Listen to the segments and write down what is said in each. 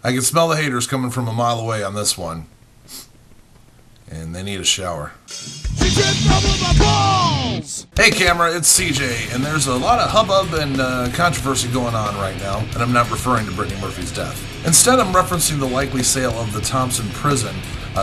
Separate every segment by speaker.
Speaker 1: I can smell the haters coming from a mile away on this one. And they need a shower. Hey camera, it's CJ, and there's a lot of hubbub and controversy going on right now, and I'm not referring to Brittany Murphy's death. Instead, I'm referencing the likely sale of the Thomson Prison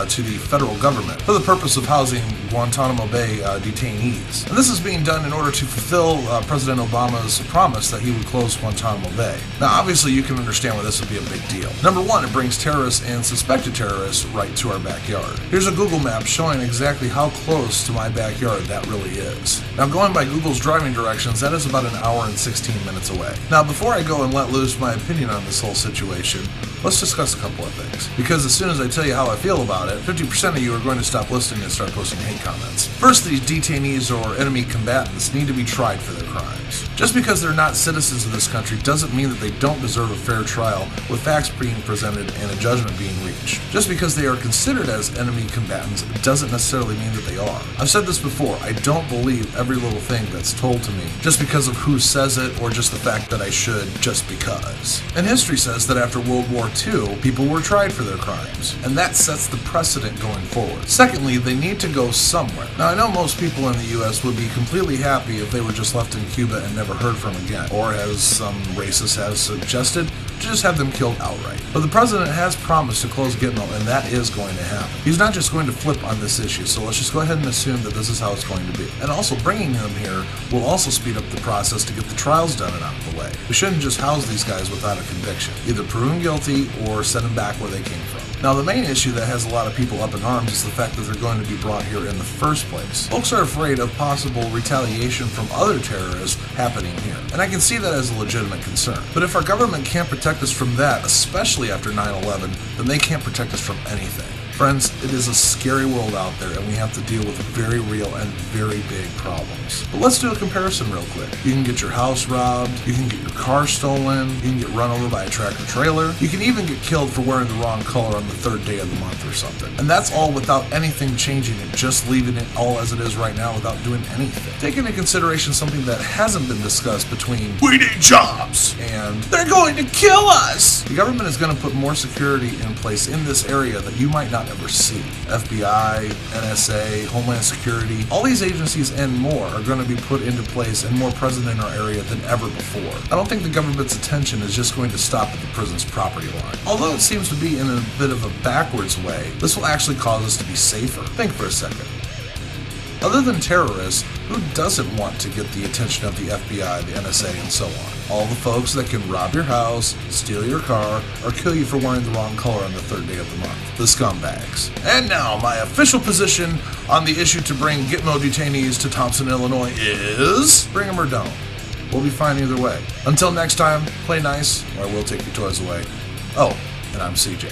Speaker 1: to the federal government for the purpose of housing Guantanamo Bay detainees. And this is being done in order to fulfill President Obama's promise that he would close Guantanamo Bay. Now, obviously, you can understand why this would be a big deal. Number one, it brings terrorists and suspected terrorists right to our backyard. Here's a Google map showing exactly how close to my backyard that really is. Now, going by Google's driving directions, that is about an hour and 16 minutes away. Now, before I go and let loose my opinion on this whole situation, let's discuss a couple of things. Because as soon as I tell you how I feel about it, 50% of you are going to stop listening and start posting hate comments. First, these detainees or enemy combatants need to be tried for their crimes. Just because they're not citizens of this country doesn't mean that they don't deserve a fair trial with facts being presented and a judgment being reached. Just because they are considered as enemy combatants doesn't necessarily mean that they are. I've said this before, I don't believe every little thing that's told to me just because of who says it or just the fact that I should just because. And history says that after World War II, people were tried for their crimes, and that sets the precedent going forward. Secondly, they need to go somewhere. Now, I know most people in the US would be completely happy if they were just left in Cuba and never heard from again, or as some racists have suggested, to just have them killed outright. But the president has promised to close Gitmo, and that is going to happen. He's not just going to flip on this issue, so let's just go ahead and assume that this is how it's going to be. And also, bringing him here will also speed up the process to get the trials done and out of the way. We shouldn't just house these guys without a conviction. Either prove them guilty or send them back where they came from. Now, the main issue that has a lot of people up in arms is the fact that they're going to be brought here in the first place. Folks are afraid of possible retaliation from other terrorists happening here, and I can see that as a legitimate concern. But if our government can't protect us from that, especially after 9/11, then they can't protect us from anything. Friends, it is a scary world out there, and we have to deal with very real and very big problems. But let's do a comparison real quick. You can get your house robbed, you can get your car stolen, you can get run over by a tractor trailer, you can even get killed for wearing the wrong color on the third day of the month or something. And that's all without anything changing it, just leaving it all as it is right now without doing anything. Take into consideration something that hasn't been discussed between "we need jobs" and "they're going to kill us." The government is going to put more security in place in this area that you might not ever see. FBI, NSA, Homeland Security, all these agencies and more are going to be put into place and more present in our area than ever before. I don't think the government's attention is just going to stop at the prison's property line. Although it seems to be in a bit of a backwards way, this will actually cause us to be safer. Think for a second. Other than terrorists, who doesn't want to get the attention of the FBI, the NSA, and so on? All the folks that can rob your house, steal your car, or kill you for wearing the wrong color on the third day of the month. The scumbags. And now, my official position on the issue to bring Gitmo detainees to Thomson, Illinois is bring them or don't. We'll be fine either way. Until next time, play nice, or I will take your toys away. Oh, and I'm CJ.